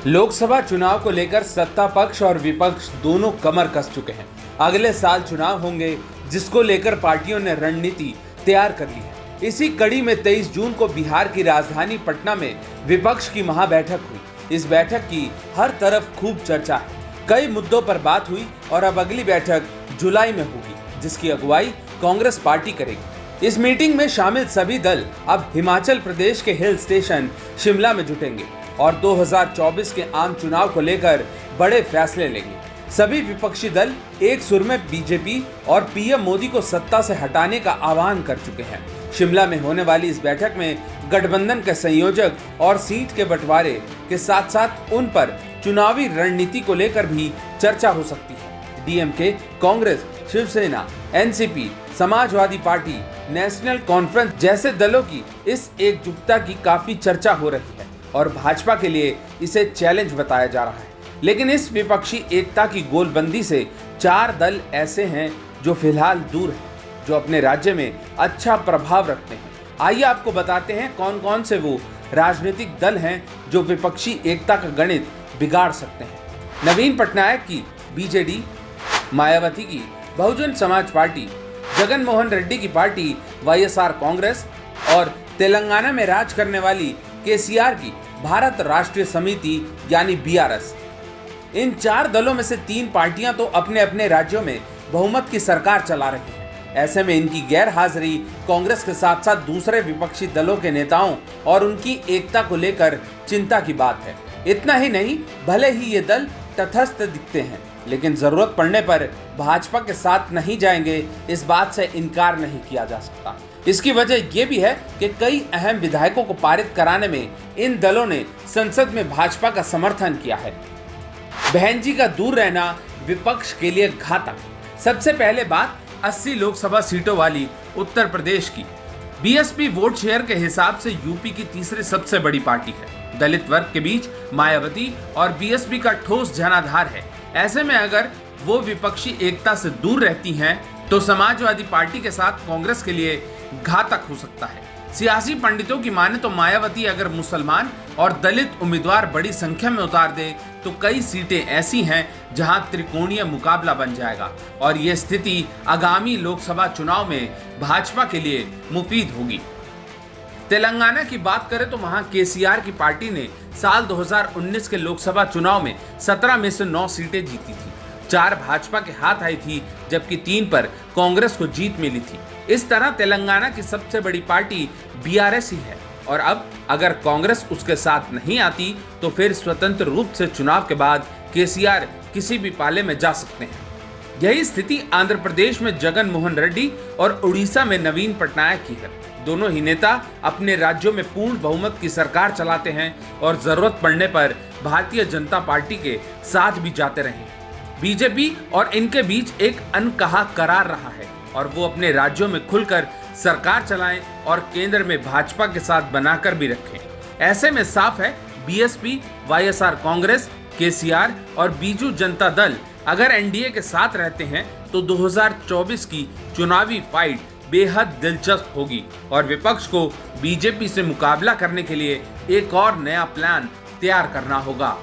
लोकसभा चुनाव को लेकर सत्ता पक्ष और विपक्ष दोनों कमर कस चुके हैं। अगले साल चुनाव होंगे, जिसको लेकर पार्टियों ने रणनीति तैयार कर ली है। इसी कड़ी में 23 जून को बिहार की राजधानी पटना में विपक्ष की महाबैठक हुई। इस बैठक की हर तरफ खूब चर्चा है। कई मुद्दों पर बात हुई और अब अगली बैठक जुलाई में होगी, जिसकी अगुवाई कांग्रेस पार्टी करेगी। इस मीटिंग में शामिल सभी दल अब हिमाचल प्रदेश के हिल स्टेशन शिमला में जुटेंगे और 2024 के आम चुनाव को लेकर बड़े फैसले लेंगे। सभी विपक्षी दल एक सुर में बीजेपी और पीएम मोदी को सत्ता से हटाने का आह्वान कर चुके हैं। शिमला में होने वाली इस बैठक में गठबंधन के संयोजक और सीट के बंटवारे के साथ साथ उन पर चुनावी रणनीति को लेकर भी चर्चा हो सकती है। DMK, Congress, Shiv Sena, NCP, Samajwadi Party, National Conference जैसे दलों की इस एकजुटता की काफी चर्चा हो रही है और भाजपा के लिए इसे चैलेंज बताया जा रहा है। लेकिन इस विपक्षी एकता की गोलबंदी से 4 दल ऐसे हैं जो फिलहाल दूर हैं, जो अपने राज्य में अच्छा प्रभाव रखते हैं। आइए आपको बताते हैं कौन कौन से वो राजनीतिक दल हैं जो विपक्षी एकता का गणित बिगाड़ सकते हैं। नवीन पटनायक की बीजेडी, मायावती की बहुजन समाज पार्टी, जगन मोहन रेड्डी की पार्टी वाईएसआर कांग्रेस और तेलंगाना में राज करने वाली केसीआर की भारत राष्ट्रीय समिति यानी बीआरएस। इन 4 दलों में से 3 पार्टियां तो अपने अपने राज्यों में बहुमत की सरकार चला रही हैं। ऐसे में इनकी गैर हाजिरी कांग्रेस के साथ साथ दूसरे विपक्षी दलों के नेताओं और उनकी एकता को लेकर चिंता की बात है। इतना ही नहीं, भले ही ये दल तटस्थ दिखते हैं, लेकिन जरूरत पड़ने पर भाजपा के साथ नहीं जाएंगे, इस बात से इनकार नहीं किया जा सकता। इसकी वजह यह भी है कि कई अहम विधायकों को पारित कराने में इन दलों ने संसद में भाजपा का समर्थन किया है। बहन जी का दूर रहना विपक्ष के लिए घातक। सबसे पहले बात 80 लोकसभा सीटों वाली उत्तर प्रदेश की। बीएसपी वोट शेयर के हिसाब से यूपी की तीसरी सबसे बड़ी पार्टी है। दलित वर्ग के बीच मायावती और बीएसपी का ठोस जनाधार है। ऐसे में अगर वो विपक्षी एकता से दूर रहती हैं, तो समाजवादी पार्टी के साथ कांग्रेस के लिए घातक हो सकता है। सियासी पंडितों की माने तो मायावती अगर मुसलमान और दलित उम्मीदवार बड़ी संख्या में उतार दे तो कई सीटें ऐसी हैं जहां त्रिकोणीय मुकाबला बन जाएगा और ये स्थिति आगामी लोकसभा चुनाव में भाजपा के लिए मुफीद होगी। तेलंगाना की बात करें तो वहां केसीआर की पार्टी ने साल 2019 के लोकसभा चुनाव में 17 में से 9 सीटें जीती थी। 4 भाजपा के हाथ आई थी, जबकि 3 पर कांग्रेस को जीत मिली थी। इस तरह तेलंगाना की सबसे बड़ी पार्टी बीआरएस ही है और अब अगर कांग्रेस उसके साथ नहीं आती तो फिर स्वतंत्र रूप से चुनाव के बाद केसीआर किसी भी पाले में जा सकते हैं। यही स्थिति आंध्र प्रदेश में जगन मोहन रेड्डी और उड़ीसा में नवीन पटनायक की है। दोनों ही नेता अपने राज्यों में पूर्ण बहुमत की सरकार चलाते हैं और जरूरत पड़ने पर भारतीय जनता पार्टी के साथ भी जाते रहे। बीजेपी और इनके बीच एक अनकहा करार रहा है और वो अपने राज्यों में खुलकर सरकार चलाएं और केंद्र में भाजपा के साथ बनाकर भी रखें। ऐसे में साफ है, बीएसपी, वाईएसआर कांग्रेस, केसीआर और बीजू जनता दल अगर एनडीए के साथ रहते हैं तो 2024 की चुनावी फाइट बेहद दिलचस्प होगी और विपक्ष को बीजेपी से मुकाबला करने के लिए एक और नया प्लान तैयार करना होगा।